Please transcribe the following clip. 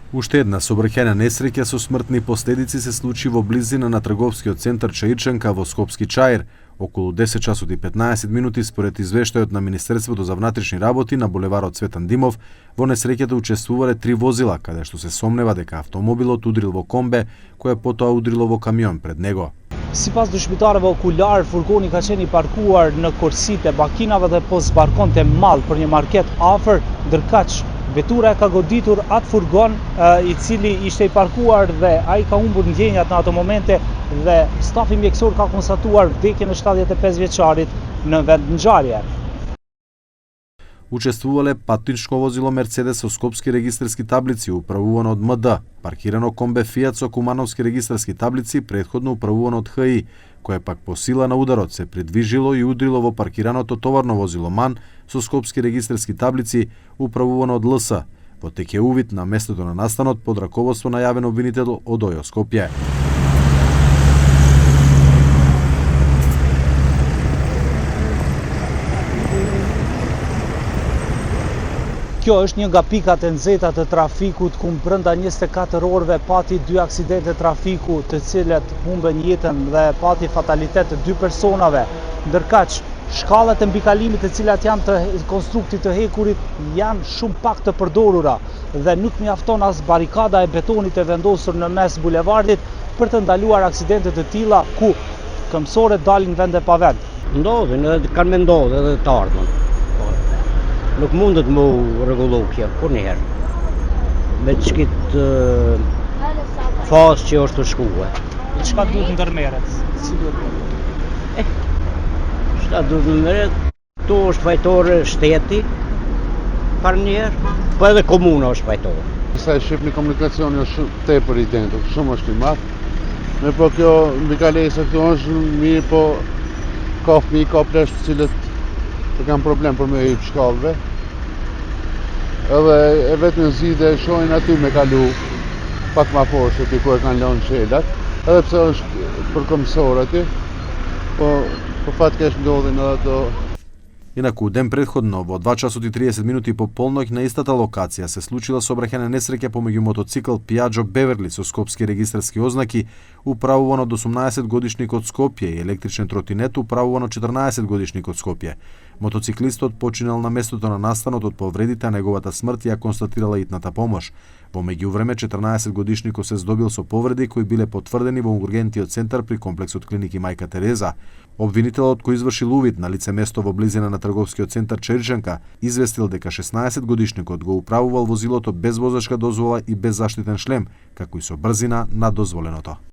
Уште една сообраќајна несреќа со смртни последици се случи во близина на трговскиот центар Чаирчанка во Скопски Чаир. Околу 10 часот и 15 минути според извештајот на Министерството за внатрешни работи на булеварот Цветан Димов, во несреќата учествувале 3 возила, каде што се сомнева дека автомобилот удрил во комбе, кое потоа удрило во камион пред него. Sipas dëshmitarëve okular, furgoni ka qenë i parkuar në korsitë e makinave dhe po zbarkonte mall për një market afër, ndërkaq vetura ka goditur atë furgon i cili ishte i parkuar dhe ai ka humbur ndjenjat në ato momente dhe stafi mjekësor ka konstatuar vdekjen e 75 vjeçarit në vend ngjarje. Учествувале патничко возило Мерцедес со скопски регистарски таблици, управувано од МД, паркирано комбе Фијат со кумановски регистарски таблици, претходно управувано од ХИ, кое пак по сила на ударот се придвижило и удрило во паркираното товарно возило МАН со скопски регистарски таблици, управувано од ЛС. Во тек е увид на местото на настанот под раководство на јавен обвинител од ОЈО Скопје. Kjo është një nga pikat e nxehta të trafikut ku brenda 24 orëve pati 2 aksidente trafiku të cilat humbën jetën dhe pati fatalitet të 2 personave. Ndërkaq, shkallët e mbikalimit të cilat janë të konstruktit të hekurit janë shumë pak të përdorura dhe nuk mjafton as barikada e betonit e vendosur në mes bulevardit për të ndaluar aksidente të tilla ku këmbësorët dalin vende pa vend. Ndodhin edhe kanë me ndodhur edhe të ardhmen. Nuk mundet më rregullu kjo, kur njëherë. Me të shkit fasë që është të shkue. Çka duhet ndërmerret? Si duhet? Çka duhet ndërmerret? Këtu është fajtore shteti, par njerë, po edhe komuna është fajtore. Sa e shqip një komunikacioni është tepër i dentur, shumë është i madh. Me po kjo mbikalesa këtu është mirë, po ka fëmijë, ka plesh të cilët të kanë problem për me hip shkallëve. Edhe e vetë në zide shojnë aty me kalu pak ma forë aty ku e kanë lënë çelat, edhe pse është për këmbësor aty, po fatkesh ndodhin edhe ato. Инаку, ден предходно, во 2 часот и 30 минути по полноќ на истата локација се случила сообраќајна несреќа помеѓу мотоцикл Piaggio Beverly со скопски регистарски ознаки, управуван од 18 годишник од Скопје и електричен тротинет управуван од 14 годишник од Скопје. Мотоциклистот починал на местото на настанот од повредите, а неговата смрт ја констатирала итната помош. Во меѓувреме 14 годишникот се здобил со повреди кои биле потврдени во ургентниот центар при комплексот клиники Мајка Тереза. Обвинителот кој извршил увид на лице место во близина на трговскиот центар Чаирчанка известил дека 16 годишникот го управувал возилото без возачка дозвола и без заштитен шлем, како и со брзина над дозволеното.